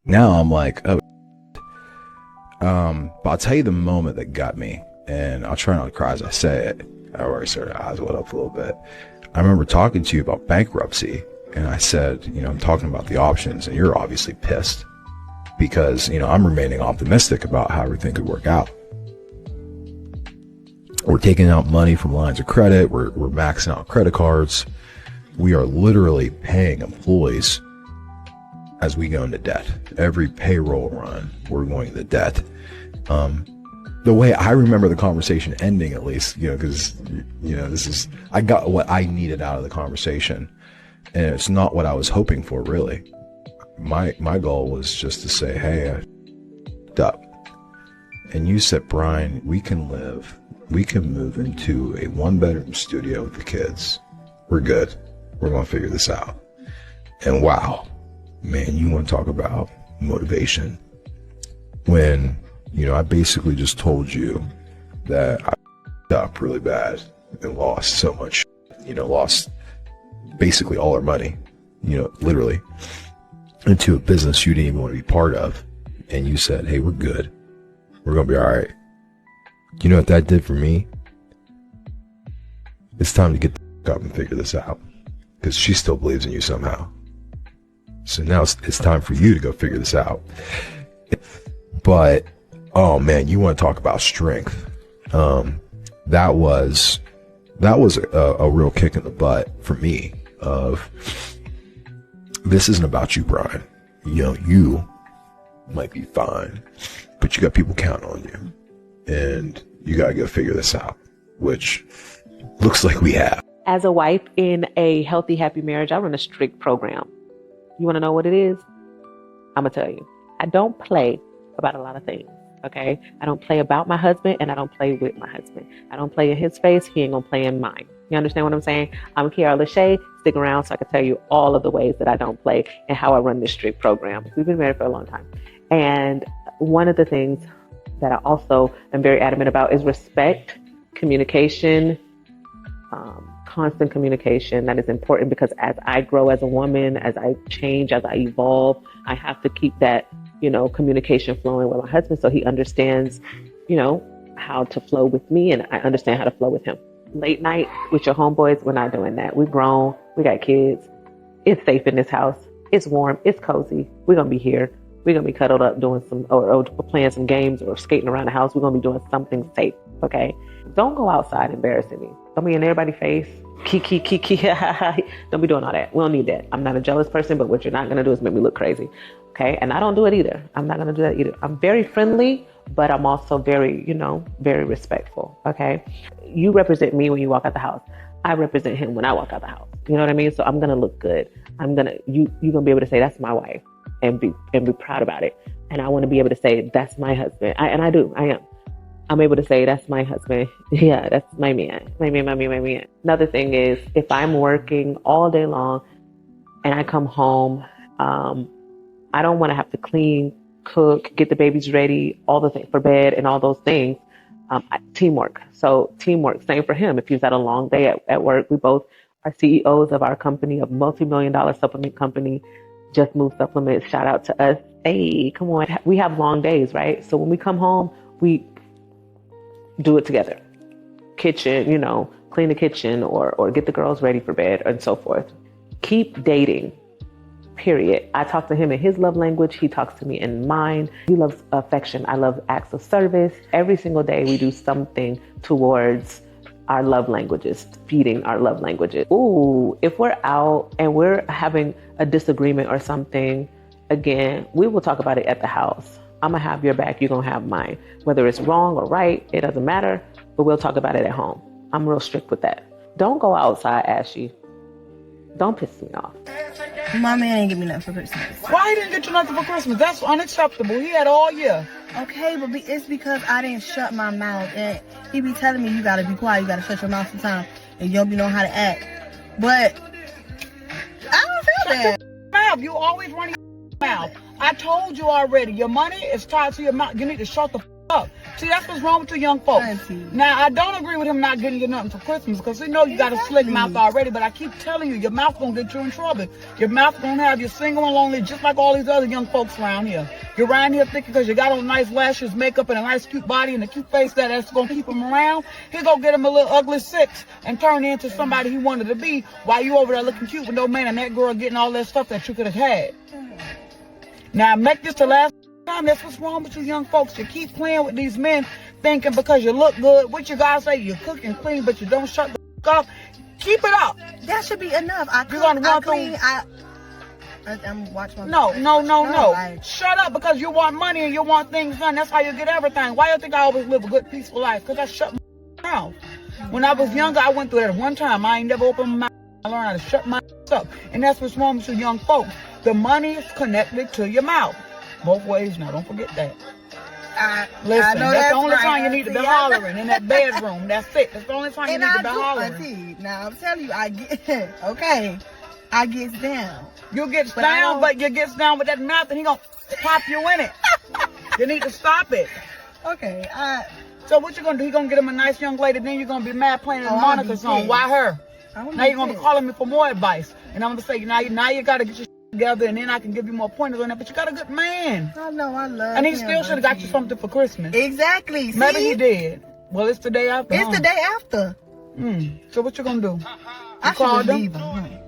Now I'm like, oh. But I'll tell you the moment that got me, and I'll try not to cry as I say it. I already started eyes wet up a little bit. I remember talking to you about bankruptcy, and I said, I'm talking about the options, and you're obviously pissed because, I'm remaining optimistic about how everything could work out. We're taking out money from lines of credit. We're maxing out credit cards. We are literally paying employees as we go into debt. Every payroll run, we're going into debt. The way I remember the conversation ending, at least, because, I got what I needed out of the conversation, and it's not what I was hoping for, really. My goal was just to say, hey, I f***ed up. And you said, Brian, we can move into a 1-bedroom studio with the kids. We're good. We're going to figure this out. And wow, man, you want to talk about motivation when, I basically just told you that I f***ed up really bad and lost so much, lost basically all our money, literally, into a business you didn't even want to be part of. And you said, hey, we're good. We're going to be all right. You know what that did for me? It's time to get the f*** up and figure this out, because she still believes in you somehow. So now it's time for you to go figure this out. But, oh man, you want to talk about strength. That was a real kick in the butt for me of, this isn't about you, Brian. You might be fine, but you got people counting on you, and you got to go figure this out, which looks like we have. As a wife in a healthy, happy marriage, I run a strict program. You want to know what it is? I'm going to tell you. I don't play about a lot of things, okay? I don't play about my husband, and I don't play with my husband. I don't play in his face. He ain't going to play in mine. You understand what I'm saying? I'm Kiara Lachey. Stick around so I can tell you all of the ways that I don't play and how I run this strict program. We've been married for a long time. And one of the things that I also am very adamant about is respect, communication, constant communication. That is important, because as I grow as a woman, as I change, as I evolve, I have to keep that, communication flowing with my husband so he understands, how to flow with me, and I understand how to flow with him. Late night with your homeboys, we're not doing that. We've grown. We got kids. It's safe in this house. It's warm. It's cozy. We're going to be here. We're going to be cuddled up doing or playing some games or skating around the house. We're going to be doing something safe, okay? Don't go outside embarrassing me. Don't be in everybody's face. Kiki. Don't be doing all that. We don't need that. I'm not a jealous person, but what you're not going to do is make me look crazy, okay? And I don't do it either. I'm not going to do that either. I'm very friendly, but I'm also very, very respectful, okay? You represent me when you walk out the house. I represent him when I walk out the house. You know what I mean? So I'm going to look good. You're going to be able to say, that's my wife, and be proud about it. And I want to be able to say, that's my husband. I am. I'm able to say, that's my husband. Yeah, that's my man. My man. Another thing is, if I'm working all day long and I come home, I don't want to have to clean, cook, get the babies ready, all the things for bed and all those things. Teamwork. So teamwork, same for him. If he's had a long day at work, we both are CEOs of our company, a multi-million-dollar supplement company, Just Move Supplements. Shout out to us. Hey, come on. We have long days, right? So when we come home, we do it together. Kitchen, clean the kitchen or get the girls ready for bed and so forth. Keep dating, period. I talk to him in his love language. He talks to me in mine. He loves affection. I love acts of service. Every single day we do something towards our love languages, feeding our love languages. Ooh, if we're out and we're having a disagreement or something, again, we will talk about it at the house. I'm going to have your back. You're going to have mine. Whether it's wrong or right, it doesn't matter, but we'll talk about it at home. I'm real strict with that. Don't go outside, Ashy. Don't piss me off. My man ain't give me nothing for Christmas. Why he didn't get you nothing for Christmas? That's unacceptable. He had all year. Okay, but it's because I didn't shut my mouth. And he be telling me, you got to be quiet. You got to shut your mouth sometimes. And you don't be knowing how to act. But I don't feel that. Mouth. You always run your mouth. I told you already. Your money is tied to your mouth. You need to shut the up. See, that's what's wrong with you young folks. Auntie. Now, I don't agree with him not getting you nothing for Christmas because we know you got a slick mouth already, but I keep telling you, your mouth gonna get you in trouble. Your mouth gonna have you single and lonely just like all these other young folks around here. You're around here thinking because you got on nice lashes, makeup, and a nice cute body and a cute face that's gonna keep him around. He's gonna get him a little ugly six and turn into somebody he wanted to be while you over there looking cute with no man and that girl getting all that stuff that you could have had. Now, make this the last time. That's what's wrong with you young folks. You keep playing with these men thinking because you look good. What you guys say, you cook and clean, but you don't shut the f up. Keep it up. That should be enough. I You're gonna cook, I run through- clean, I'm watching my No. like- Shut up because you want money and you want things done. That's how you get everything. Why you think I always live a good, peaceful life? Because I shut my mouth. When I was younger, I went through that one time. I ain't never opened my mouth. I learned how to shut my up. And that's what's wrong with you young folks. The money is connected to your mouth. Both ways now. Don't forget that. Listen, I know that's the only right, time you need to be Auntie. hollering in that bedroom. That's it. That's the only time you And need I to be do, hollering. Auntie. Now, I'm telling you, I get, okay, I get down. You get But I down, don't- but you get down with that mouth and he gonna pop you in it. You need to stop it. Okay, So what you gonna do? He gonna get him a nice young lady, then you're gonna be mad playing the Oh, I'll Monica be song. pissed. Why her? I Now you're gonna be calling me for more advice. And I'm gonna say, now you gotta get your shit together and then I can give you more pointers on that. But you got a good man. I know, I love And he him, still should have got you Auntie. something for Christmas. Exactly. See? Maybe he did. Well, it's the day after. It's the day after. So what you gonna do? I called should him? leave him.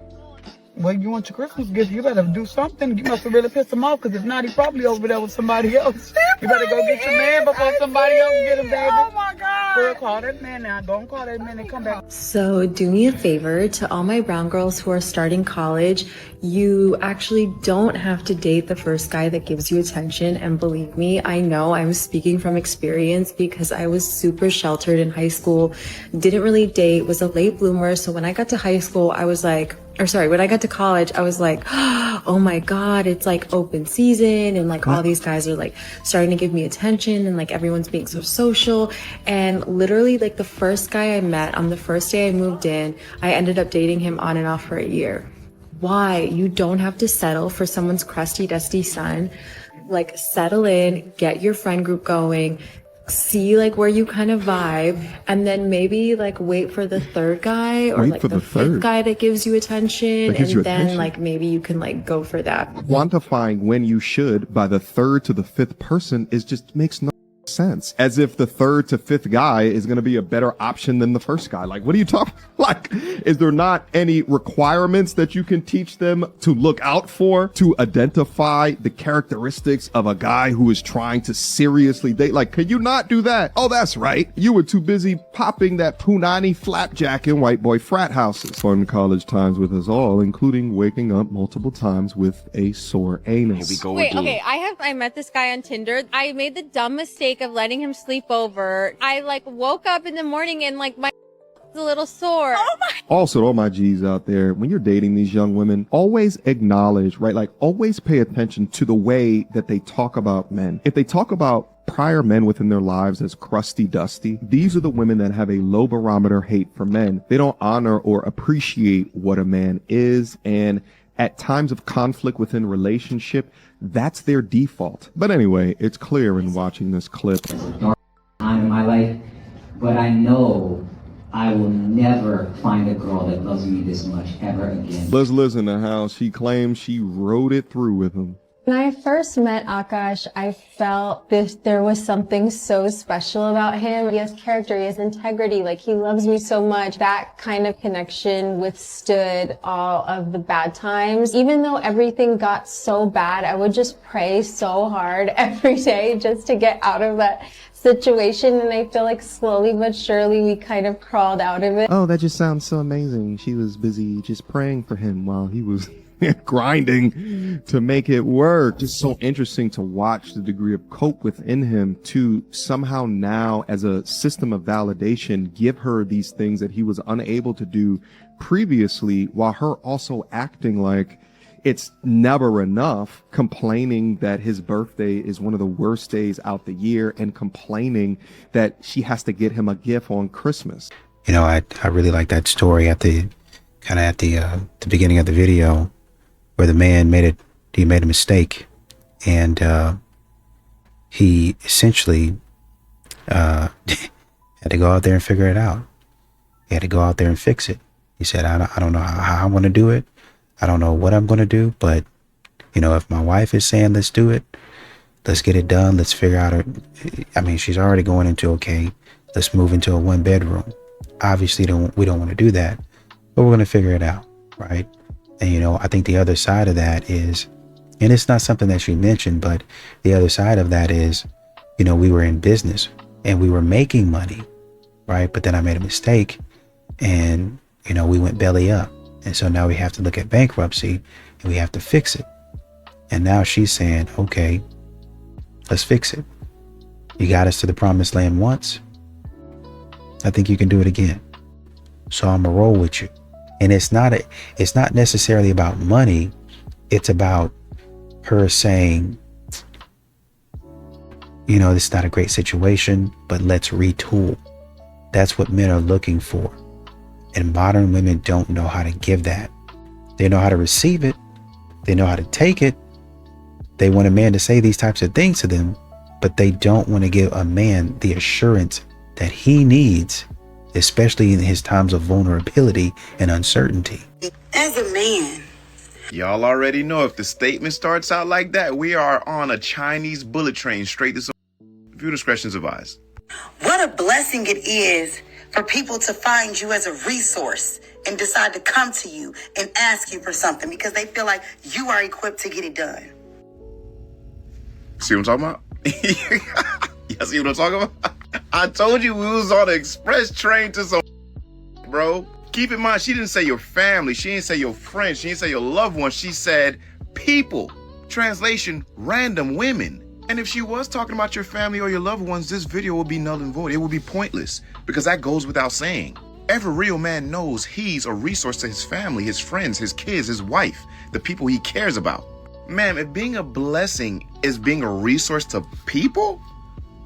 Well, you want your Christmas gift, you better do something. You must have really pissed him off, because if not, he probably over there with somebody else. You better go get your man before somebody else get him, baby. Oh my God. Girl, call that man now. Don't call that man and come back. So do me a favor, to all my brown girls who are starting college, you actually don't have to date the first guy that gives you attention. And believe me, I know I'm speaking from experience because I was super sheltered in high school, didn't really date, was a late bloomer. So when I got to high school, I was like, when I got to college, I was like, oh my God, it's like open season. And like all these guys are like starting to give me attention and like everyone's being so social. And literally like the first guy I met on the first day I moved in, I ended up dating him on and off for a year. Why? You don't have to settle for someone's crusty, dusty son. Like settle in, get your friend group going, see like where you kind of vibe, and then maybe like wait for the third guy or Wait like for the the fifth third. guy that gives you attention, That gives and you then attention? like maybe you can like go for that. Quantifying when you should by the third to the fifth person is just makes no sense. As if the third to fifth guy is going to be a better option than the first guy. Like, what are you talking? Like, is there not any requirements that you can teach them to look out for to identify the characteristics of a guy who is trying to seriously date? Like, could you not do that? Oh, that's right. You were too busy popping that punani flapjack in white boy frat houses. Fun college times with us all, including waking up multiple times with a sore anus. Wait, okay, I met this guy on Tinder. I made the dumb mistake of letting him sleep over. I like woke up in the morning and like my was a little sore. Also, to all my G's out there, when you're dating these young women, always acknowledge, right? Like, always pay attention to the way that they talk about men. If they talk about prior men within their lives as crusty dusty, these are the women that have a low barometer hate for men. They don't honor or appreciate what a man is, and at times of conflict within relationship, that's their default. But anyway, it's clear in watching this clip. Time in my life, but I know I will never find a girl that loves me this much ever again. Liz lives in the house. She claims she rode it through with him. When I first met Akash, I felt there was something so special about him. He has character, he has integrity, like he loves me so much. That kind of connection withstood all of the bad times. Even though everything got so bad, I would just pray so hard every day just to get out of that situation. And I feel like slowly but surely we kind of crawled out of it. Oh, that just sounds so amazing. She was busy just praying for him while he was grinding to make it work. Just so interesting to watch the degree of cope within him to somehow now, as a system of validation, give her these things that he was unable to do previously, while her also acting like it's never enough, complaining that his birthday is one of the worst days out the year, and complaining that she has to get him a gift on Christmas. You know, I really like that story at the beginning of the video, where the man made a mistake, and he essentially had to go out there and figure it out. He had to go out there and fix it. He said, I don't know how I'm going to do it. I don't know what I'm going to do, but you know, if my wife is saying, let's do it, let's get it done. Let's figure out I mean, she's already going into, okay, let's move into a 1-bedroom. Obviously we don't want to do that, but we're going to figure it out. Right. And, you know, I think the other side of that is, and it's not something that she mentioned, but the other side of that is, you know, we were in business and we were making money. Right. But then I made a mistake and, you know, we went belly up. And so now we have to look at bankruptcy and we have to fix it. And now she's saying, okay, let's fix it. You got us to the promised land once. I think you can do it again. So I'm gonna roll with you. And it's not necessarily about money. It's about her saying, you know, this is not a great situation, but let's retool. That's what men are looking for. And modern women don't know how to give that. They know how to receive it. They know how to take it. They want a man to say these types of things to them, but they don't want to give a man the assurance that he needs, especially in his times of vulnerability and uncertainty. As a man, y'all already know if the statement starts out like that, we are on a Chinese bullet train straight to some. View discretion's advised. what a blessing it is for people to find you as a resource and decide to come to you and ask you for something because they feel like you are equipped to get it done. See what I'm talking about? Y'all see what I'm talking about? I told you we was on an express train to some, bro. Keep in mind, she didn't say your family. She didn't say your friends. She didn't say your loved ones. She said people. Translation, random women. And if she was talking about your family or your loved ones, this video would be null and void. It would be pointless because that goes without saying. Every real man knows he's a resource to his family, his friends, his kids, his wife, the people he cares about. Ma'am, if being a blessing is being a resource to people,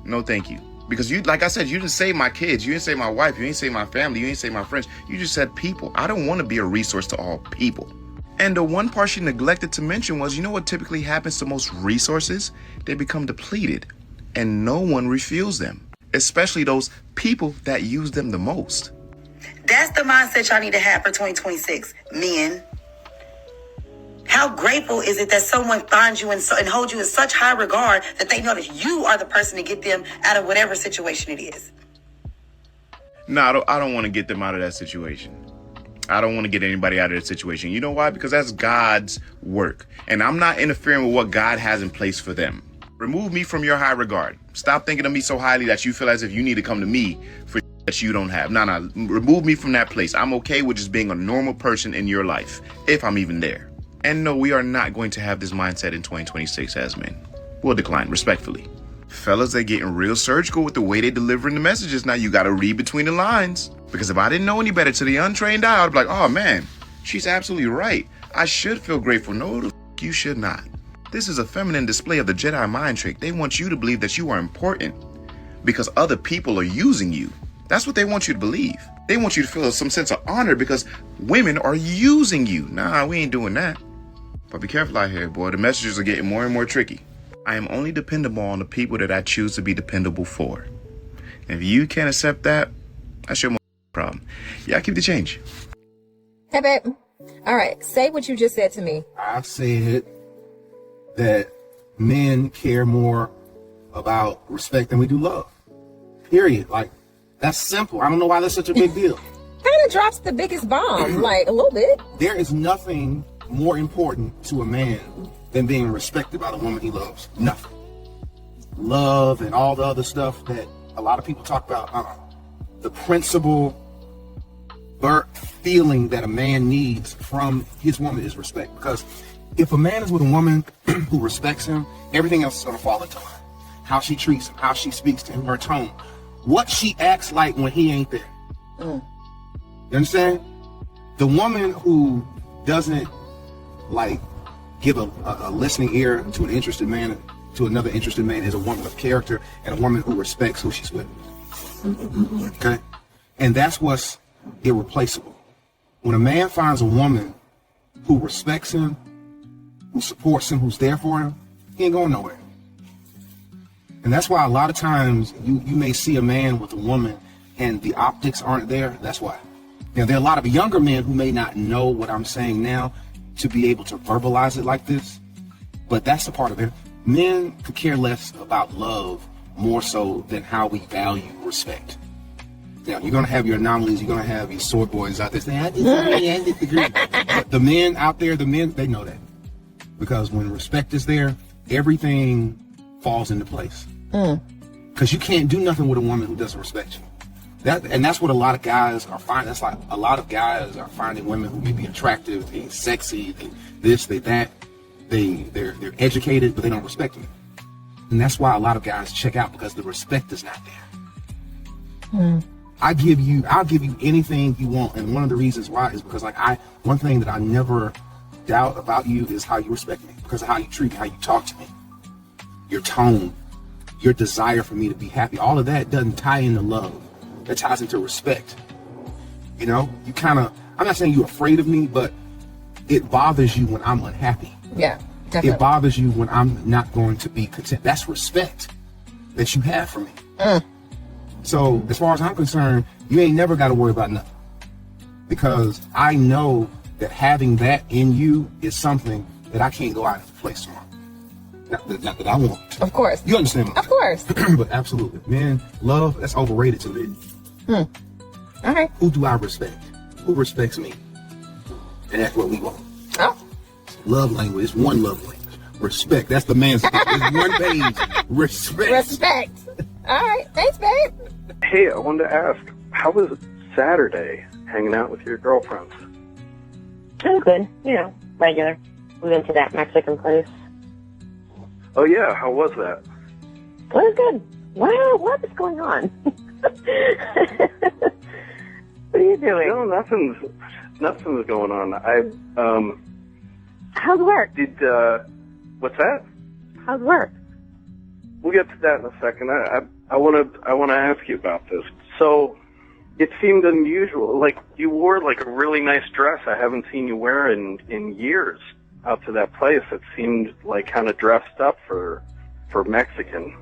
no thank you. Because you, like I said, you didn't say my kids, you didn't say my wife, you didn't say my family, you didn't say my friends, you just said people. I don't want to be a resource to all people. And the one part she neglected to mention was, you know what typically happens to most resources? They become depleted and no one refuels them, especially those people that use them the most. That's the mindset y'all need to have for 2026, men. How grateful is it that someone finds you and holds you in such high regard that they know that you are the person to get them out of whatever situation it is? No, I don't want to get them out of that situation. I don't want to get anybody out of that situation. You know why? Because that's God's work. And I'm not interfering with what God has in place for them. Remove me from your high regard. Stop thinking of me so highly that you feel as if you need to come to me for that you don't have. No, remove me from that place. I'm okay with just being a normal person in your life, if I'm even there. And no, we are not going to have this mindset in 2026 as men. We'll decline respectfully. Fellas, they're getting real surgical with the way they're delivering the messages. Now you got to read between the lines. Because if I didn't know any better to the untrained eye, I'd be like, oh man, she's absolutely right. I should feel grateful. No, the f- you should not. This is a feminine display of the Jedi mind trick. They want you to believe that you are important because other people are using you. That's what they want you to believe. They want you to feel some sense of honor because women are using you. Nah, we ain't doing that. But be careful out here, boy. The messages are getting more and more tricky. I am only dependable on the people that I choose to be dependable for. And if you can't accept that, that's your problem. Yeah, keep the change. Hey, babe. All right, say what you just said to me. I said that men care more about respect than we do love. Period. Like, that's simple. I don't know why that's such a big deal. Kind of drops the biggest bomb, like a little bit. There is nothing more important to a man than being respected by the woman he loves. Nothing. Love and all the other stuff that a lot of people talk about. The principal feeling that a man needs from his woman is respect. Because if a man is with a woman who respects him, everything else is going to fall into line. How she treats him, how she speaks to him, her tone, what she acts like when he ain't there. You understand? The woman who doesn't like give a listening ear to an interested man, to another interested man, is a woman of character and a woman who respects who she's with. Okay? And that's what's irreplaceable. When a man finds a woman who respects him, who supports him, who's there for him, he ain't going nowhere. And that's why a lot of times you may see a man with a woman and the optics aren't there. That's why. Now, there are a lot of younger men who may not know what I'm saying now to be able to verbalize it like this, but that's the part of it. Men could care less about love more so than how we value respect. Now, you're going to have your anomalies. You're going to have your sword boys out there saying, I disagree. But the men out there, they know that. Because when respect is there, everything falls into place. Because you can't do nothing with a woman who doesn't respect you. That's what a lot of guys are finding. That's like a lot of guys are finding women who may be attractive, they sexy, they this, they that. They're educated, but they don't respect me. And that's why a lot of guys check out, because the respect is not there. I'll give you anything you want, and one of the reasons why is because one thing that I never doubt about you is how you respect me, because of how you treat me, how you talk to me, your tone, your desire for me to be happy. All of that doesn't tie into love. That ties into respect. You know, I'm not saying you're afraid of me, but it bothers you when I'm unhappy. Yeah, definitely. It bothers you when I'm not going to be content. That's respect that you have for me. So as far as I'm concerned, you ain't never got to worry about nothing, because I know that having that in you is something that I can't go out of the place tomorrow. Not that I want. Of course. You understand me? Of course. But absolutely. Man, love, that's overrated to me. All right. Who do I respect? Who respects me? And that's what we want. Oh. Love language. It's one love language. Respect. That's the man's. It's one page. Respect. Respect. All right. Thanks, babe. Hey, I wanted to ask, how was Saturday hanging out with your girlfriends? It was good. You know, regular. We went to that Mexican place. Oh, yeah. How was that? It was good. Wow, what is going on? What are you doing? No, nothing's going on. How's work? What's that? How's work? We'll get to that in a second. I want to ask you about this. So, it seemed unusual. Like, you wore like a really nice dress I haven't seen you wear in years out to that place. It seemed like kind of dressed up for Mexican.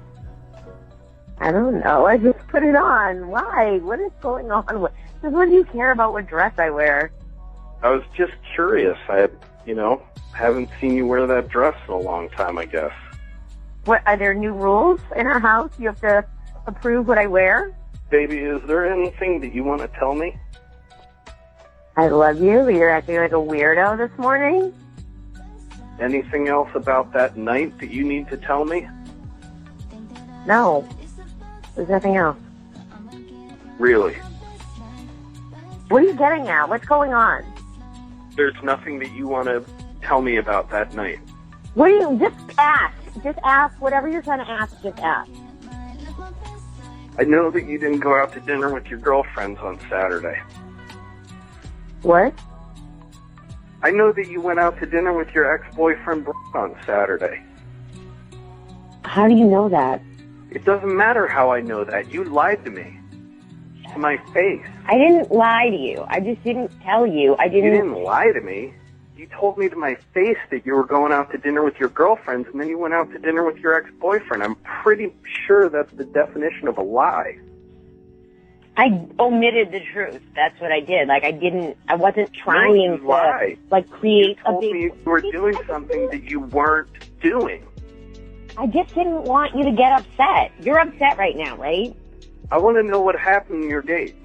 I don't know. I just put it on. Why? What is going on? Just what do you care about what dress I wear? I was just curious. I haven't seen you wear that dress in a long time, I guess. What, are there new rules in our house? You have to approve what I wear? Baby, is there anything that you want to tell me? I love you, but you're acting like a weirdo this morning? Anything else about that night that you need to tell me? No. There's nothing else. Really? What are you getting at? What's going on? There's nothing that you want to tell me about that night? What do you... Just ask. Just ask. Whatever you're trying to ask, just ask. I know that you didn't go out to dinner with your girlfriends on Saturday. What? I know that you went out to dinner with your ex-boyfriend on Saturday. How do you know that? It doesn't matter how I know that. You lied to me. To my face. I didn't lie to you. I just didn't tell you. You didn't lie to me. You told me to my face that you were going out to dinner with your girlfriends, and then you went out to dinner with your ex-boyfriend. I'm pretty sure that's the definition of a lie. I omitted the truth. That's what I did. I wasn't trying to, create a big... You told me you were doing something that you weren't doing. I just didn't want you to get upset. You're upset right now, right? I want to know what happened in your date.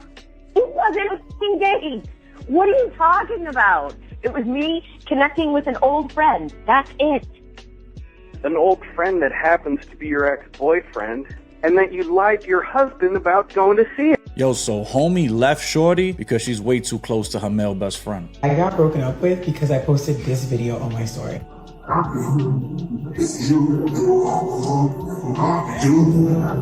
It wasn't a f***ing date. What are you talking about? It was me connecting with an old friend. That's it. An old friend that happens to be your ex-boyfriend, and that you lied to your husband about going to see it. Yo, so homie left shorty because she's way too close to her male best friend. I got broken up with because I posted this video on my story.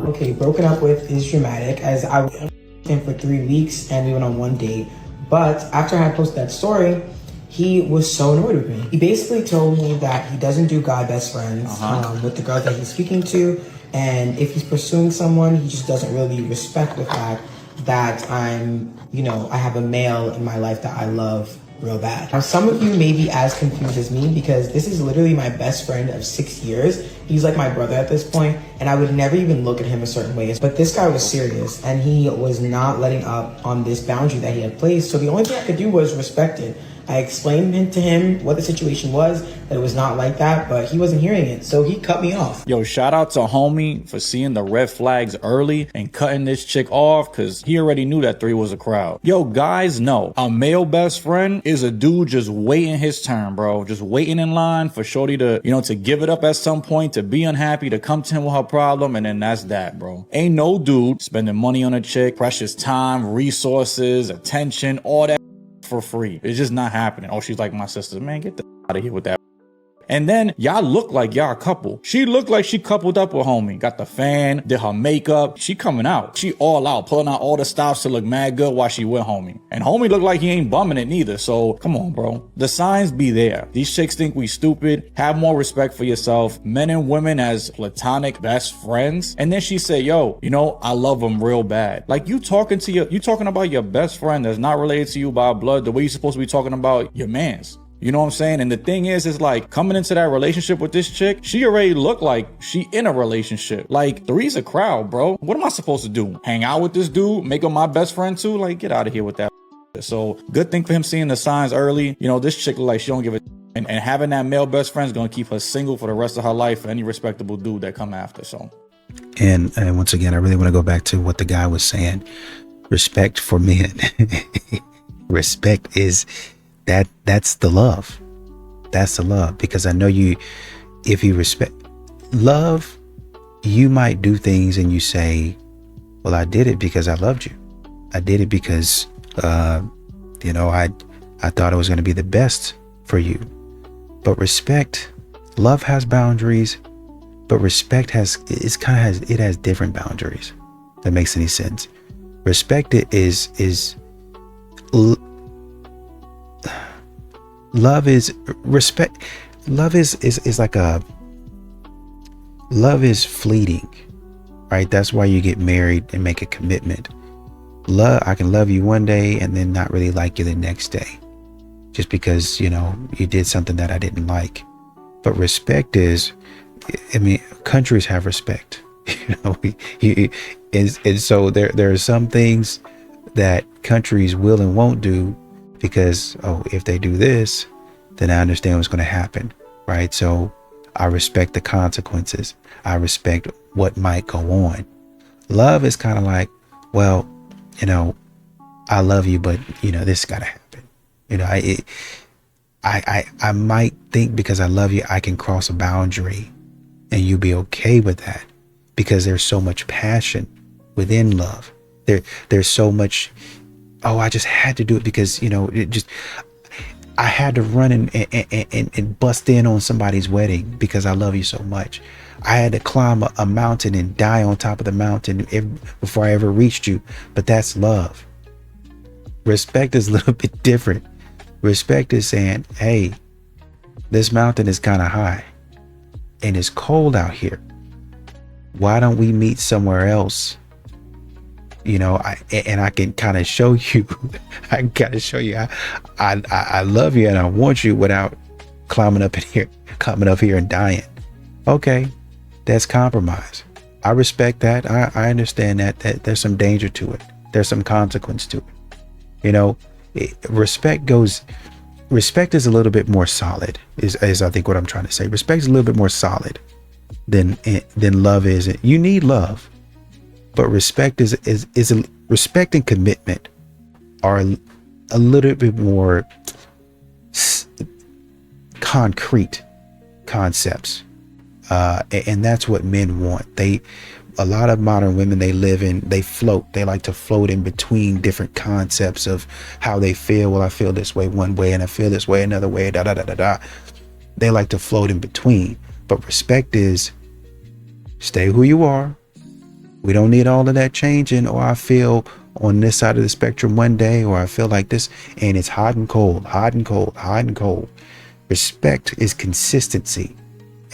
Okay, broken up with is dramatic, as I was with him for 3 weeks and we went on one date. But after I had posted that story, he was so annoyed with me. He basically told me that he doesn't do guy best friends with the girl that he's speaking to, and if he's pursuing someone, he just doesn't really respect the fact that I have a male in my life that I love real bad. Now, some of you may be as confused as me, because this is literally my best friend of 6 years, He's like my brother at this point, and I would never even look at him a certain way. But this guy was serious, and he was not letting up on this boundary that he had placed. So the only thing I could do was respect it. I explained to him what the situation was, that it was not like that, but he wasn't hearing it, so he cut me off. Yo, shout out to homie for seeing the red flags early and cutting this chick off, because he already knew that 3 was a crowd. Yo, guys, know a male best friend is a dude just waiting his turn, bro. Just waiting in line for shorty to, you know, to give it up at some point, to be unhappy, to come to him with her problem, and then that's that, bro. Ain't no dude spending money on a chick, precious time, resources, attention, all that for free. It's just not happening. Oh, she's like my sister. Man, get the out of here with that. And then y'all look like y'all a couple. She looked like she coupled up with homie. Got the fan, did her makeup. She coming out. She all out, pulling out all the stops to look mad good while she with homie. And homie look like he ain't bumming it neither. So come on, bro. The signs be there. These chicks think we stupid. Have more respect for yourself. Men and women as platonic best friends. And then she said, yo, you know, I love them real bad. Like you talking about your best friend that's not related to you by blood the way you're supposed to be talking about your mans. You know what I'm saying? And the thing is like coming into that relationship with this chick, she already looked like she in a relationship. Like 3's a crowd, bro. What am I supposed to do? Hang out with this dude? Make him my best friend too? Like get out of here with that. So good thing for him seeing the signs early. You know, this chick look like she don't give a and having that male best friend is going to keep her single for the rest of her life for any respectable dude that come after. So. And once again, I really want to go back to what the guy was saying. Respect for men. Respect is that's the love. That's the love. Because I know if you respect love, you might do things and you say, well, I did it because I loved you. I did it because, you know, I thought it was going to be the best for you. But respect, love has boundaries, but respect has different boundaries. That makes any sense. Respect love is respect. Love is like love is fleeting, right? That's why you get married and make a commitment. I can love you one day and then not really like you the next day, just because, you know, you did something that I didn't like. But respect is, I mean, countries have respect, you know, and so there are some things that countries will and won't do because, if they do this, then I understand what's going to happen, right? So I respect the consequences. I respect what might go on. Love is kind of like, well, you know, I love you, but you know, this got to happen. You know, I might think because I love you, I can cross a boundary and you be okay with that because there's so much passion within love. There's so much, I just had to do it because, you know, I had to run and bust in on somebody's wedding because I love you so much. I had to climb a mountain and die on top of the mountain before I ever reached you. But that's love. Respect is a little bit different. Respect is saying, hey, this mountain is kind of high and it's cold out here. Why don't we meet somewhere else? You know, I can kind of show you, I love you and I want you without climbing up here and dying. Okay, that's compromise. I respect that. I understand that there's some danger to it. There's some consequence to it. You know, respect is a little bit more solid, is I think what I'm trying to say. Respect is a little bit more solid than love is. You need love. But respect respect and commitment are a little bit more concrete concepts, and that's what men want. A lot of modern women, they float. They like to float in between different concepts of how they feel. Well, I feel this way one way, and I feel this way another way. Da da da da da. They like to float in between. But respect is stay who you are. We don't need all of that changing, or I feel on this side of the spectrum one day, or I feel like this, and it's hot and cold, hot and cold, hot and cold. Respect is consistency.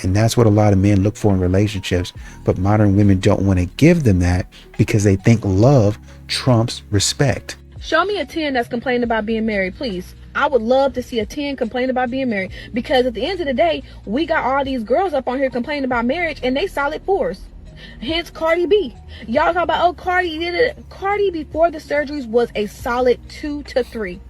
And that's what a lot of men look for in relationships. But modern women don't want to give them that because they think love trumps respect. Show me a 10 that's complaining about being married, please. I would love to see a 10 complain about being married, because at the end of the day, we got all these girls up on here complaining about marriage and they solid 4s. Hence Cardi B. Y'all talk about, oh, Cardi did it. Cardi before the surgeries was a solid 2 to 3.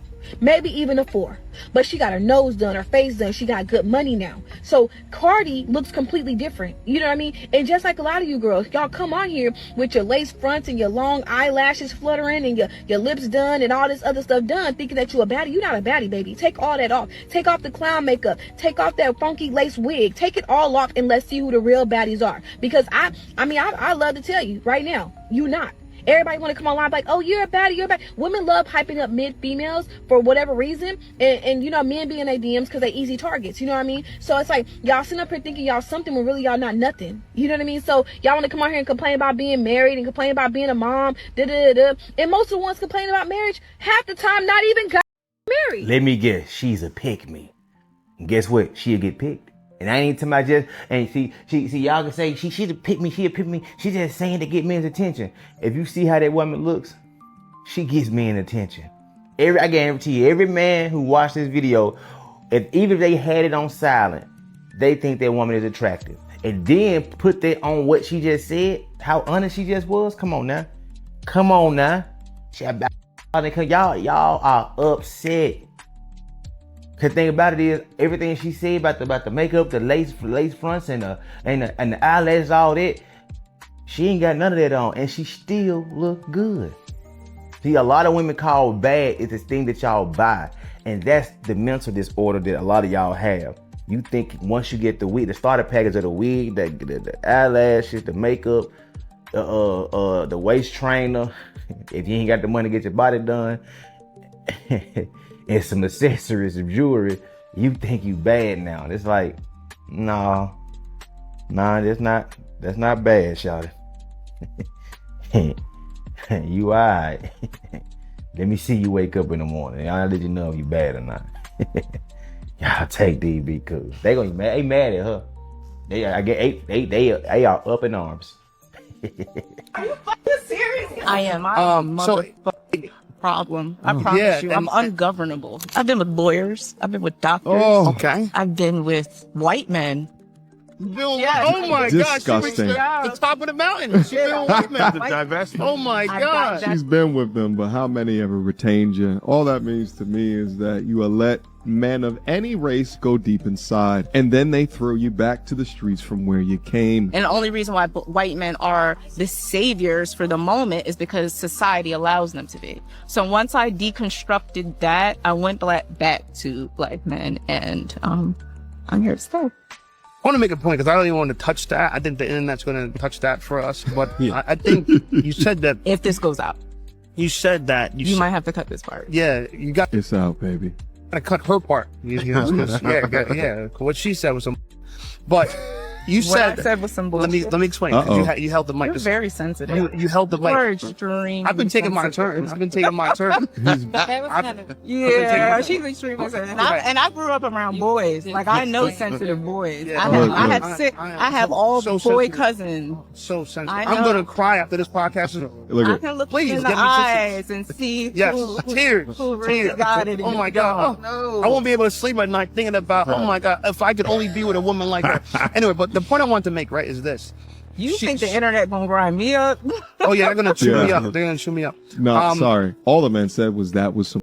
Maybe even a 4. But she got her nose done, her face done. She got good money now. So Cardi looks completely different. You know what I mean? And just like a lot of you girls, y'all come on here with your lace fronts and your long eyelashes fluttering and your lips done and all this other stuff done, thinking that you a baddie. You're not a baddie, baby. Take all that off. Take off the clown makeup. Take off that funky lace wig. Take it all off and let's see who the real baddies are. Because I love to tell you right now, you not. Everybody want to come online like, oh, you're a baddie, you're a baddie. Women love hyping up mid-females for whatever reason. And you know, men be in their DMs because they easy targets. You know what I mean? So it's like, y'all sitting up here thinking y'all something when really y'all not nothing. You know what I mean? So y'all want to come out here and complain about being married and complain about being a mom. And most of the ones complaining about marriage, half the time not even got married. Let me guess, she's a pick me. And guess what? She'll get picked. And I ain't talking about just, and see, y'all can say, she'll pick me. She's just saying to get men's attention. If you see how that woman looks, she gets men attention. I guarantee you, every man who watched this video, even if they had it on silent, they think that woman is attractive. And then put that on what she just said, how honest she just was. Come on now. Y'all are upset. Cause the thing about it is, everything she said about the makeup, the lace fronts, and the eyelashes, all that, she ain't got none of that on, and she still look good. See, a lot of women call bad is this thing that y'all buy, and that's the mental disorder that a lot of y'all have. You think once you get the starter package of the wig, the eyelashes, the makeup, the waist trainer, if you ain't got the money to get your body done. And some accessories, some jewelry, you think you bad now. It's like, nah, that's not bad, shawty. You alright. Let me see you wake up in the morning. I'll let you know if you bad or not. Y'all take DB, cause they gonna be mad. They mad at her. They are up in arms. Are you fucking serious? I am. Problem. I promise you, I'm ungovernable. I've been with lawyers. I've been with doctors. Oh, okay. I've been with white men. Oh my Disgusting. God, she reached the top of the mountain. She's been with men. Oh my God. She's been with them, but how many ever retained you? All that means to me is that you will let men of any race go deep inside, and then they throw you back to the streets from where you came. And the only reason why white men are the saviors for the moment is because society allows them to be. So once I deconstructed that, I went back to black men, and I'm here to stay. I want to make a point because I don't even want to touch that. I think the internet's going to touch that for us. But I think you said that if this goes out, you said that you might have to cut this part. Yeah, you got it's out, baby. I cut her part. Yeah. What she said was some. But you said what I said was some bullshit. Let me explain. You held the mic. You're very sensitive. You held the mic. You're extremely I've been taking my turn. Yeah, she's extremely sensitive. And I grew up around boys. Like I know sensitive boys. Yeah. I have all boy cousins. So sensitive. I'm gonna cry after this podcast is over. I can look in the eyes and see tears. Who really got it. Oh my God. I won't be able to sleep at night thinking about, oh my God, if I could only be with a woman like her. Anyway, but the point I want to make, right, is this. You think the internet gonna grind me up? Oh yeah, they're gonna chew me up. They're gonna chew me up. No, sorry. All the man said was that was some,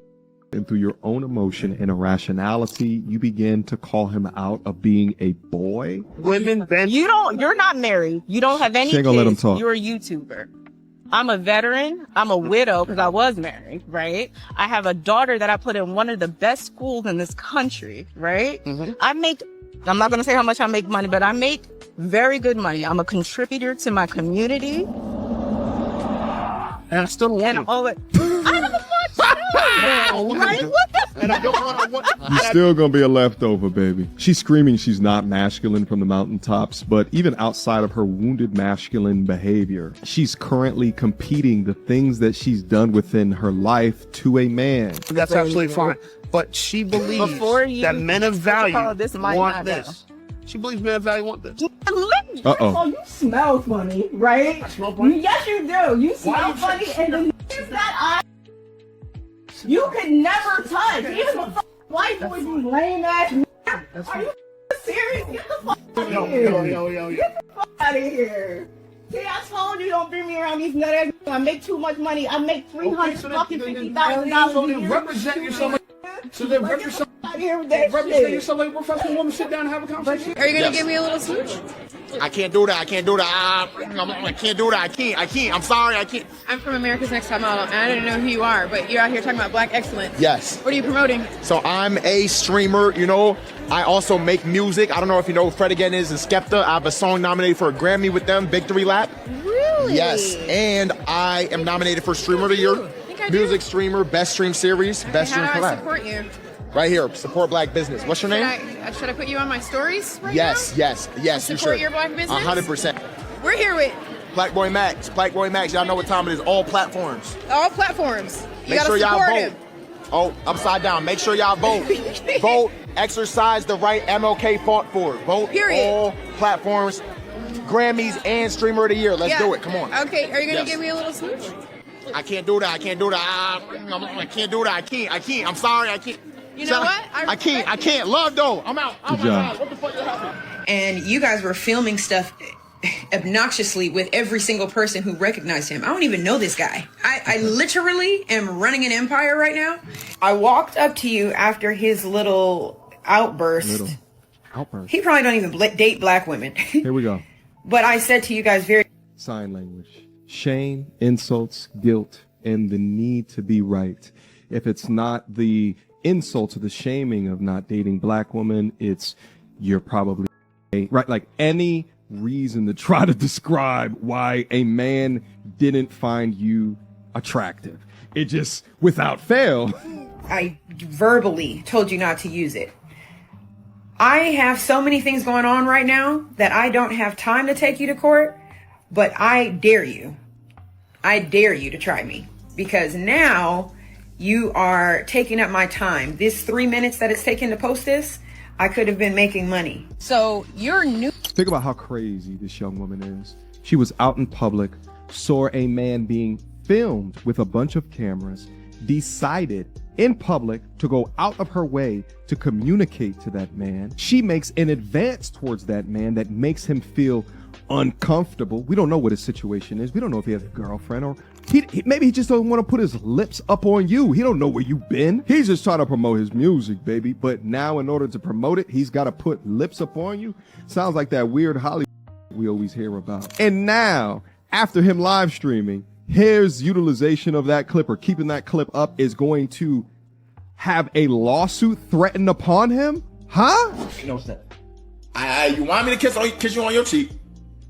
and through your own emotion and irrationality, you began to call him out of being a boy. You're not married. You don't have any She ain't gonna let him kids. talk. You're a YouTuber. I'm a veteran. I'm a widow because I was married, right? I have a daughter that I put in one of the best schools in this country, right? I'm not going to say how much I make money, but I make very good money. I'm a contributor to my community. And I still don't want You're still gonna be a leftover, baby. She's screaming she's not masculine from the mountaintops, but even outside of her wounded masculine behavior, she's currently competing the things that she's done within her life to a man. That's absolutely fine. But she believes that men of value want this. She believes men of value want this. Uh-oh. You smell funny, right? I smell funny? Yes, you do. You smell funny, and then that eye. You could never touch. Even the white boys, these lame ass. Are you serious? Get the fuck out of here. Get the fuck out of here. See, I told you don't bring me around these nut ass. I make too much money. I make $350,000 So a then year. represent yourself. So then represent yourself like a professional woman. Sit down and have a conversation. Are you gonna give me a little smooch? I can't do that. I can't do that. I can't do that. I can't. I'm sorry. I can't. I'm from America's Next Top Model, and I didn't know who you are, but you're out here talking about black excellence. Yes. What are you promoting? So I'm a streamer, you know. I also make music. I don't know if you know who Fred Again is and Skepta. I have a song nominated for a Grammy with them, Victory Lap. Really? Yes. And I am nominated for Streamer of the Year. Music streamer, best stream series, best stream How do I collab. support you? Right here, support black business. What's your name? Should I put you on my stories right Yes, now? yes, yes. You Support should. your black business? 100%. We're here with Black Boy Max. Black Boy Max. Y'all know what time it is. All platforms. all platforms. You Make gotta sure y'all support vote. him. Oh, upside down. Make sure y'all vote. Vote. Exercise the right MLK fought for. Vote. Period. All platforms. Grammys and Streamer of the Year. Let's Yeah. do it. Come on. Okay, are you gonna Yes. give me a little smooch? I can't do that. I can't do that. I can't do that. I can't. I'm sorry. I can't. You know what? I can't. I can't. Love though. I'm out. Oh Good my job. God. What the fuck just happened? And you guys were filming stuff obnoxiously with every single person who recognized him. I don't even know this guy. I literally am running an empire right now. I walked up to you after his little outburst. He probably don't even date black women. Here we go. But I said to you guys very Sign language. Shame, insults, guilt, and the need to be right. If it's not the insults or the shaming of not dating black women, it's you're probably right. Like any reason to try to describe why a man didn't find you attractive. It just, without fail. I verbally told you not to use it. I have so many things going on right now that I don't have time to take you to court, but I dare you. I dare you to try me because now you are taking up my time. This 3 minutes that it's taken to post this, I could have been making money. So you're new. Think about how crazy this young woman is. She was out in public, saw a man being filmed with a bunch of cameras, decided in public to go out of her way to communicate to that man. She makes an advance towards that man that makes him feel uncomfortable. We don't know what his situation is. We don't know if he has a girlfriend or maybe he just doesn't want to put his lips up on you. He don't know where you've been. He's just trying to promote his music, baby. But now in order to promote it, he's got to put lips up on you. Sounds like that weird Hollywood we always hear about. And now, after him live streaming, his utilization of that clip or keeping that clip up is going to have a lawsuit threatened upon him? Huh? You know what I'm saying? You want me to kiss you on your cheek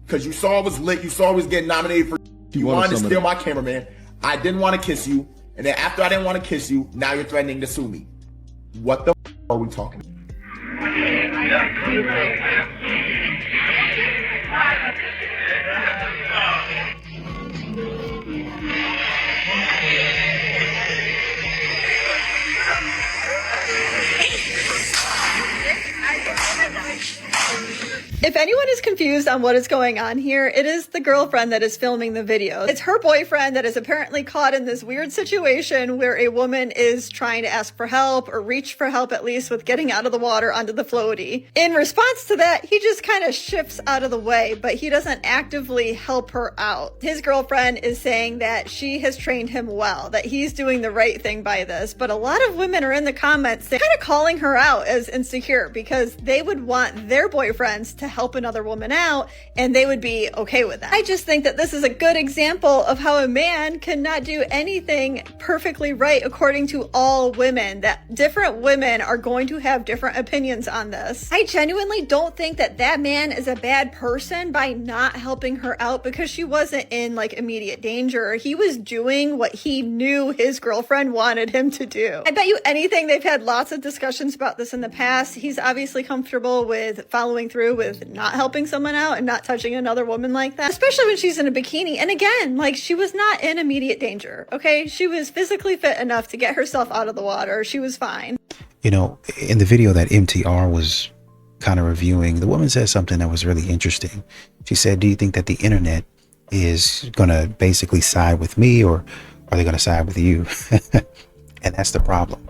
because you saw it was lit. You saw it was getting nominated for. You wanted to steal my cameraman. I didn't want to kiss you. And then after I didn't want to kiss you, now you're threatening to sue me. What the are we talking about? If anyone is confused on what is going on here, it is the girlfriend that is filming the video. It's her boyfriend that is apparently caught in this weird situation where a woman is trying to ask for help or reach for help at least with getting out of the water onto the floaty. In response to that, he just kind of shifts out of the way, but he doesn't actively help her out. His girlfriend is saying that she has trained him well, that he's doing the right thing by this, but a lot of women are in the comments, they're kind of calling her out as insecure because they would want their boyfriends to help another woman out and they would be okay with that. I just think that this is a good example of how a man cannot do anything perfectly right according to all women, that different women are going to have different opinions on this. I genuinely don't think that that man is a bad person by not helping her out because she wasn't in like immediate danger. He was doing what he knew his girlfriend wanted him to do. I bet you anything they've had lots of discussions about this in the past. He's obviously comfortable with following through with not helping someone out and not touching another woman like that, especially when she's in a bikini. And again, like she was not in immediate danger, okay? She was physically fit enough to get herself out of the water. She was fine. You know, in the video that MTR was kind of reviewing, the woman said something that was really interesting. She said, do you think that the internet is going to basically side with me or are they going to side with you? And that's the problem.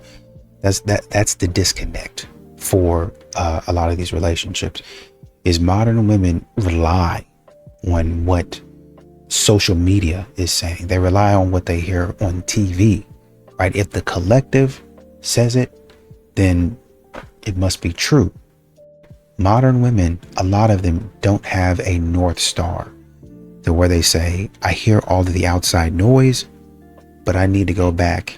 That's the disconnect for a lot of these relationships, is modern women rely on what social media is saying. They rely on what they hear on TV, right? If the collective says it, then it must be true. Modern women, a lot of them don't have a North Star, to where they say, I hear all of the outside noise, but I need to go back,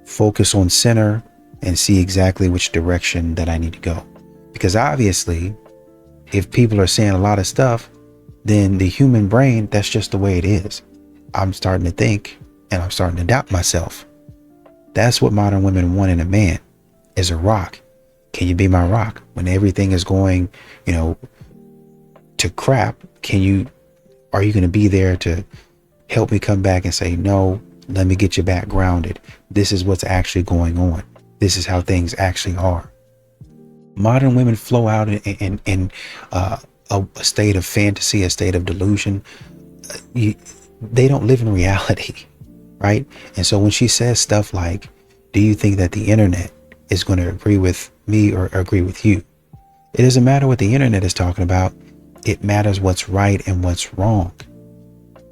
focus on center, and see exactly which direction that I need to go. Because obviously, if people are saying a lot of stuff, then the human brain, that's just the way it is. I'm starting to think, and I'm starting to doubt myself. That's what modern women want in a man, is a rock. Can you be my rock? When everything is going, to crap, are you going to be there to help me come back and say, no, let me get you back grounded. This is what's actually going on. This is how things actually are. Modern women flow out in a state of fantasy, a state of delusion. They don't live in reality, right? And so when she says stuff like, do you think that the internet is going to agree with me or agree with you? It doesn't matter what the internet is talking about. It matters what's right and what's wrong.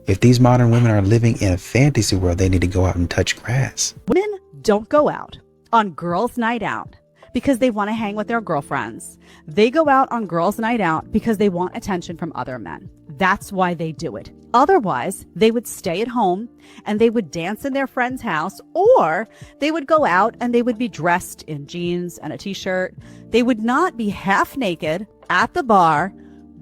If these modern women are living in a fantasy world, they need to go out and touch grass. Women don't go out on girls' night out because they want to hang with their girlfriends. They go out on girls' night out because they want attention from other men. That's why they do it. Otherwise, they would stay at home and they would dance in their friend's house, or they would go out and they would be dressed in jeans and a t-shirt. They would not be half naked at the bar,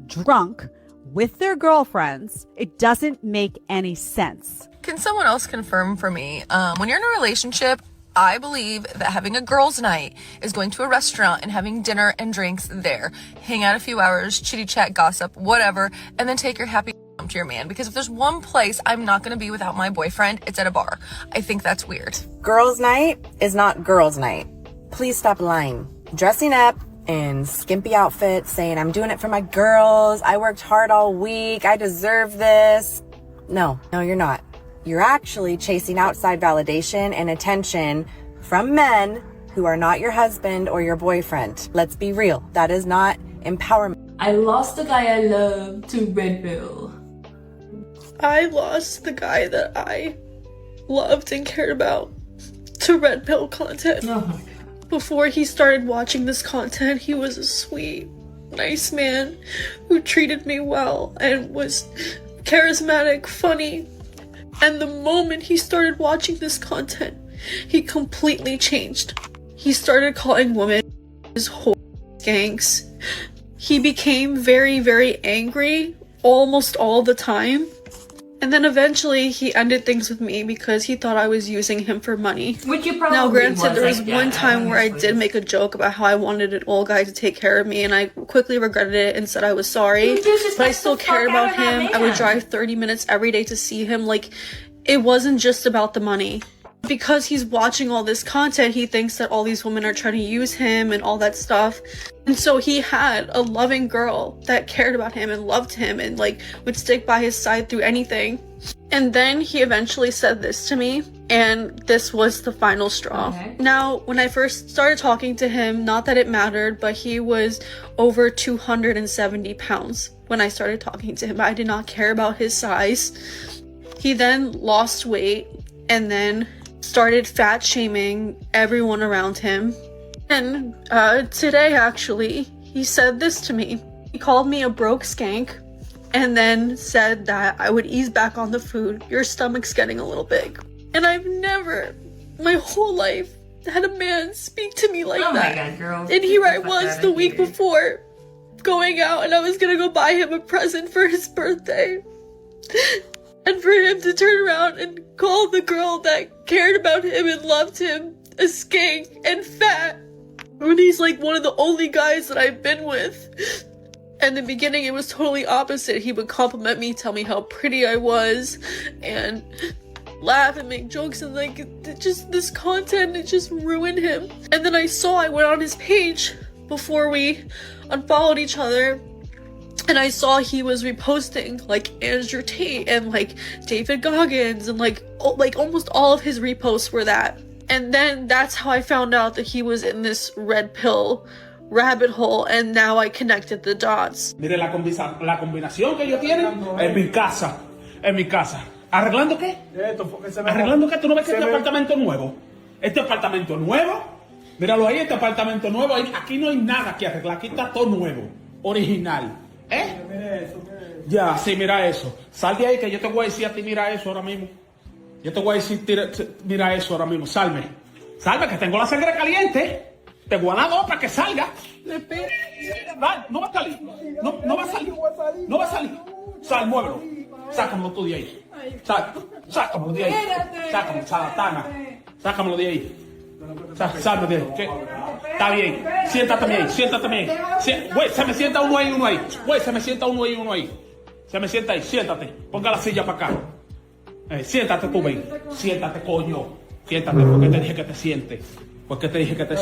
drunk, with their girlfriends. It doesn't make any sense. Can someone else confirm for me? When you're in a relationship, I believe that having a girls' night is going to a restaurant and having dinner and drinks there. Hang out a few hours, chitty chat, gossip, whatever, and then take your happy to your man. Because if there's one place I'm not going to be without my boyfriend, it's at a bar. I think that's weird. Girls' night is not girls' night. Please stop lying. Dressing up in skimpy outfits, saying I'm doing it for my girls, I worked hard all week, I deserve this. No, you're not. You're actually chasing outside validation and attention from men who are not your husband or your boyfriend. Let's be real. That is not empowerment. I lost the guy I love to Red Pill. I lost the guy that I loved and cared about to Red Pill content. Oh my God. Before he started watching this content, he was a sweet, nice man who treated me well and was charismatic, funny. And the moment he started watching this content, he completely changed. He started calling women his whore skanks. He became very, very angry almost all the time. And then eventually he ended things with me because he thought I was using him for money. Which you probably now, granted, was, there was one time where I did make a joke about how I wanted an old guy to take care of me, and I quickly regretted it and said I was sorry. But I still cared about him. I would drive 30 minutes every day to see him. Like, it wasn't just about the money. Because he's watching all this content, he thinks that all these women are trying to use him and all that stuff. And so he had a loving girl that cared about him and loved him and like would stick by his side through anything. And then he eventually said this to me, and this was the final straw. Okay. Now, when I first started talking to him, not that it mattered, but he was over 270 pounds when I started talking to him. I did not care about his size. He then lost weight and then started fat shaming everyone around him. And today, actually, he said this to me. He called me a broke skank and then said that I would ease back on the food. Your stomach's getting a little big. And I've never, my whole life, had a man speak to me like that. My God, girl. And here I was the week before going out, and I was gonna go buy him a present for his birthday. And for him to turn around and call the girl that cared about him and loved him a skank and fat, when he's like one of the only guys that I've been with. In the beginning, it was totally opposite. He would compliment me, tell me how pretty I was, and laugh and make jokes, and like, just this content, it just ruined him. And then I went on his page before we unfollowed each other, and I saw he was reposting like Andrew Tate and like David Goggins, and like almost all of his reposts were that. And then that's how I found out that he was in this red pill rabbit hole, and now I connected the dots. Mire la combinación que ellos tienen en mi casa. ¿Arreglando qué? ¿Arreglando qué? ¿Tú no ves que este apartamento nuevo? Este apartamento nuevo, míralo ahí, este apartamento nuevo, aquí no hay nada que arreglar, aquí está todo nuevo, original. Ya, sí, mira eso. Sal de ahí que yo te voy a decir a ti, mira eso ahora mismo. Yo te voy a decir, mira eso ahora mismo, salme, que tengo la sangre caliente. Te voy a dar dos para que salga. No va a salir. No va a salir. Sal, muévelo. Sácamelo tú de ahí. Sácamelo de ahí. Sácamelo, salatana. Sácamelo de ahí. Sálme de ahí. Está bien. Siéntate bien. Güey, se me sienta uno ahí. Se me sienta ahí. Siéntate. Ponga la silla para acá. Siéntate tú, ven. Siéntate, coño. Siéntate, porque te dije que te sientes. ¿Por qué te dije que te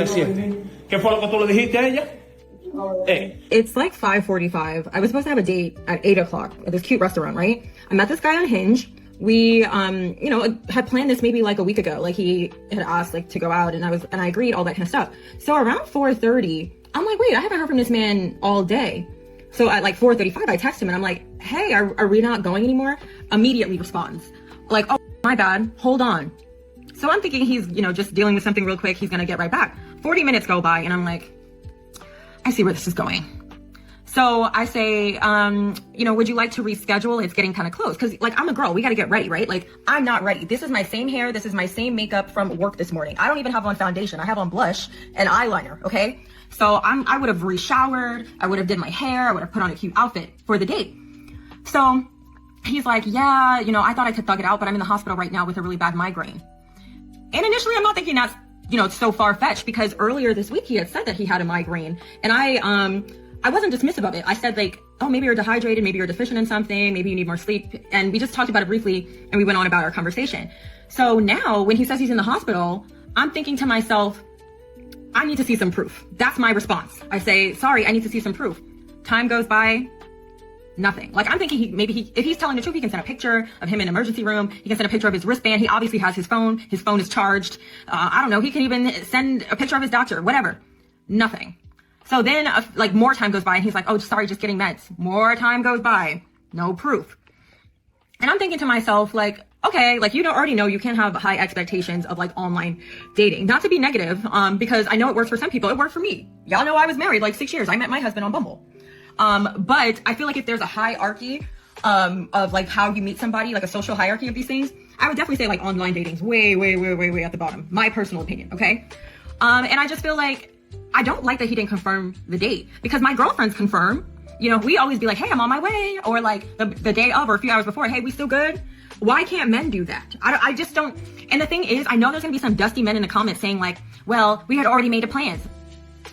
sientes? ¿Qué fue lo que tú le dijiste a ella? It's like 5:45. I was supposed to have a date at 8 o'clock at this cute restaurant, right? I met this guy on Hinge. We, had planned this maybe like a week ago. Like he had asked like to go out, and I agreed, all that kind of stuff. So around 4:30, I'm like, wait, I haven't heard from this man all day. So at like 4:35, I text him and I'm like, hey, are we not going anymore? Immediately responds like, oh, my bad. Hold on. So I'm thinking he's, just dealing with something real quick. He's going to get right back. 40 minutes go by and I'm like, I see where this is going. So I say, would you like to reschedule? It's getting kind of close. Cause like, I'm a girl. We got to get ready, right? Like, I'm not ready. This is my same hair. This is my same makeup from work this morning. I don't even have on foundation. I have on blush and eyeliner. Okay. So I would have re-showered. I would have did my hair. I would have put on a cute outfit for the date. So he's like, yeah, I thought I could thug it out, but I'm in the hospital right now with a really bad migraine. And initially, I'm not thinking that's, so far-fetched, because earlier this week he had said that he had a migraine, and I wasn't dismissive of it. I said like, oh, maybe you're dehydrated, maybe you're deficient in something, maybe you need more sleep, and we just talked about it briefly, and we went on about our conversation. So now, when he says he's in the hospital, I'm thinking to myself, I need to see some proof. That's my response. I say, sorry, I need to see some proof. Time goes by. Nothing. Like, I'm thinking if he's telling the truth, he can send a picture of him in an emergency room. He can send a picture of his wristband. He obviously has his phone. His phone is charged. I don't know. He can even send a picture of his doctor, whatever. Nothing. So then, more time goes by and he's like, oh, sorry, just getting meds. More time goes by. No proof. And I'm thinking to myself, like, okay, like, already know you can't have high expectations of like online dating. Not to be negative, because I know it works for some people. It worked for me. Y'all know I was married like 6 years. I met my husband on Bumble. But I feel like if there's a hierarchy of like how you meet somebody, like a social hierarchy of these things, I would definitely say like online dating's way at the bottom. My personal opinion, okay? And I just feel like I don't like that he didn't confirm the date, because my girlfriends confirm. We always be like, hey, I'm on my way, or like the day of or a few hours before, hey, we still good? Why can't men do that? I just don't. And the thing is, I know there's gonna be some dusty men in the comments saying like, well, we had already made the plans.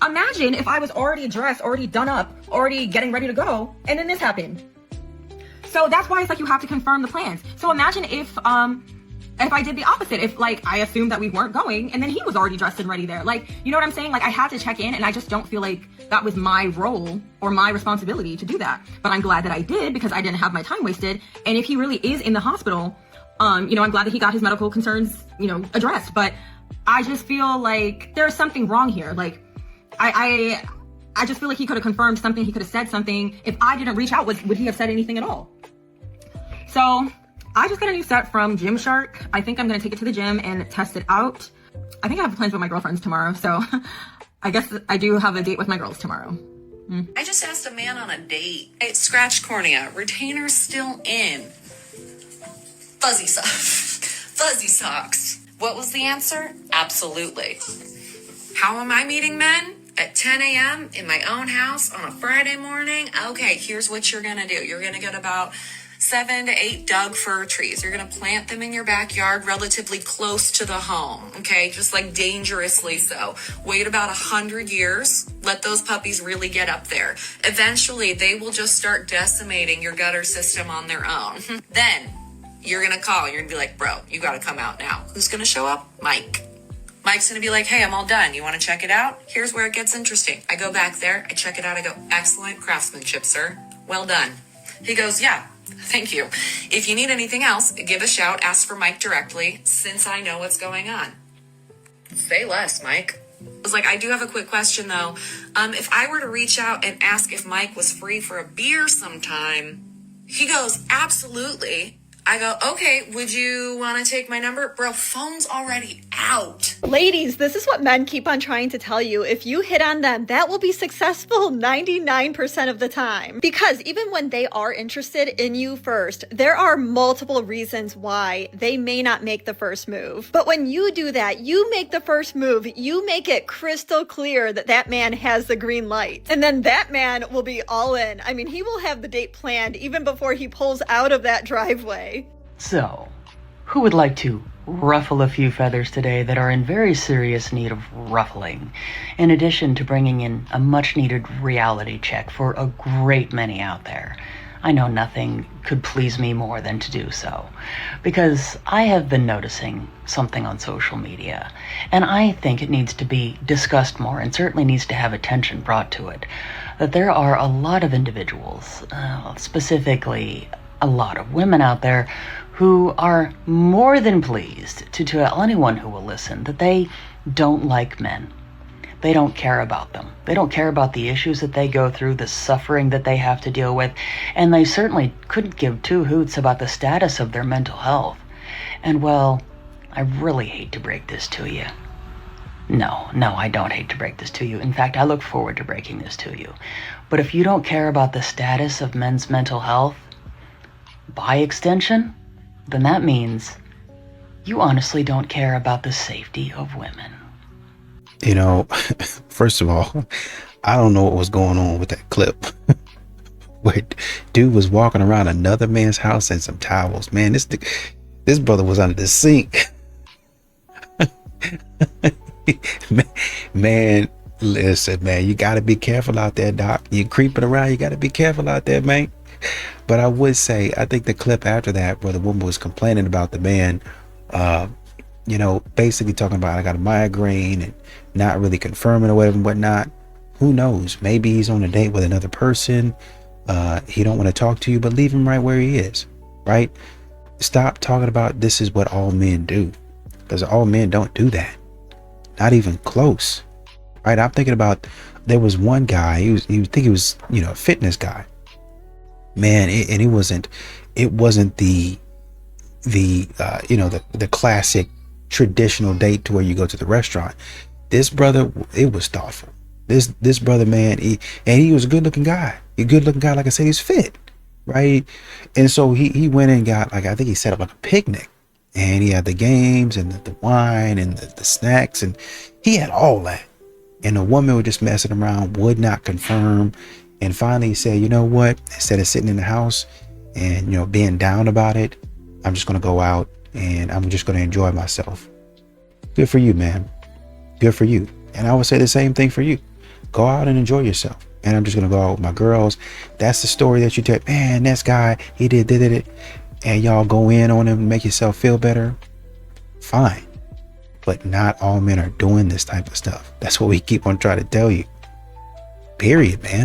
Imagine if I was already dressed, already done up, already getting ready to go, and then this happened. So that's why it's like you have to confirm the plans. So imagine if I did the opposite, if like I assumed that we weren't going and then he was already dressed and ready there. Like, you know what I'm saying? Like, I had to check in, and I just don't feel like that was my role or my responsibility to do that. But I'm glad that I did, because I didn't have my time wasted. And if he really is in the hospital, I'm glad that he got his medical concerns, addressed. But I just feel like there's something wrong here. Like, I just feel like he could have confirmed something. He could have said something. If I didn't reach out, would he have said anything at all? So I just got a new set from Gymshark. I think I'm going to take it to the gym and test it out. I think I have plans with my girlfriends tomorrow. So I guess I do have a date with my girls tomorrow. I just asked a man on a date. Scratch cornea. Retainer still in. Fuzzy socks. What was the answer? Absolutely. How am I meeting men? At 10 a.m. in my own house on a Friday morning? Okay, here's what you're going to do. You're going to get about 7 to 8 Doug fir trees. You're going to plant them in your backyard relatively close to the home, okay? Just like dangerously so. Wait about 100 years. Let those puppies really get up there. Eventually, they will just start decimating your gutter system on their own. Then you're going to call. You're going to be like, bro, you got to come out now. Who's going to show up? Mike. Mike's going to be like, hey, I'm all done. You want to check it out? Here's where it gets interesting. I go back there. I check it out. I go, excellent craftsmanship, sir. Well done. He goes, yeah, Thank you. If you need anything else, give a shout, ask for Mike directly, since I know what's going on. Say less, Mike. I was like, I do have a quick question though. If I were to reach out and ask if Mike was free for a beer sometime, he goes, absolutely. I go, okay, would you want to take my number? Bro, phone's already out. Ladies, this is what men keep on trying to tell you. If you hit on them, that will be successful 99% of the time. Because even when they are interested in you first, there are multiple reasons why they may not make the first move. But when you do that, you make the first move, you make it crystal clear that that man has the green light. And then that man will be all in. I mean, he will have the date planned even before he pulls out of that driveway. So, who would like to ruffle a few feathers today that are in very serious need of ruffling, in addition to bringing in a much needed reality check for a great many out there? I know nothing could please me more than to do so, because I have been noticing something on social media, and I think it needs to be discussed more and certainly needs to have attention brought to it, that there are a lot of individuals, specifically a lot of women out there, who are more than pleased to tell anyone who will listen that they don't like men. They don't care about them. They don't care about the issues that they go through, the suffering that they have to deal with, and they certainly couldn't give two hoots about the status of their mental health. And well, I really hate to break this to you. No, I don't hate to break this to you. In fact, I look forward to breaking this to you. But if you don't care about the status of men's mental health, by extension, then that means you honestly don't care about the safety of women. You know, first of all, I don't know what was going on with that clip. But dude was walking around another man's house in some towels. Man, this brother was under the sink. Man, listen, man, you got to be careful out there, Doc. You creeping around, you got to be careful out there, man. But I would say, I think the clip after that, where the woman was complaining about the man, you know, basically talking about, I got a migraine and not really confirming or whatever and whatnot. Who knows? Maybe he's on a date with another person. He don't want to talk to you, but leave him right where he is, right? Stop talking about this is what all men do, because all men don't do that. Not even close, right? I'm thinking about, there was one guy, he was, you know, a fitness guy. Man, it wasn't the you know, the classic traditional date to where you go to the restaurant. This brother, it was thoughtful. This brother, man, he was a good looking guy. Like I said, he's fit, right? And so he went and got, like, I think he set up like a picnic, and he had the games and the wine and the snacks, and he had all that. And the woman was just messing around, would not confirm. And finally he said, you know what, instead of sitting in the house and, you know, being down about it, I'm just going to go out and I'm just going to enjoy myself. Good for you, man. Good for you. And I would say the same thing for you. Go out and enjoy yourself. And I'm just going to go out with my girls. That's the story that you tell. Man, this guy, he did it. And y'all go in on him and make yourself feel better. Fine. But not all men are doing this type of stuff. That's what we keep on trying to tell you. Period, man.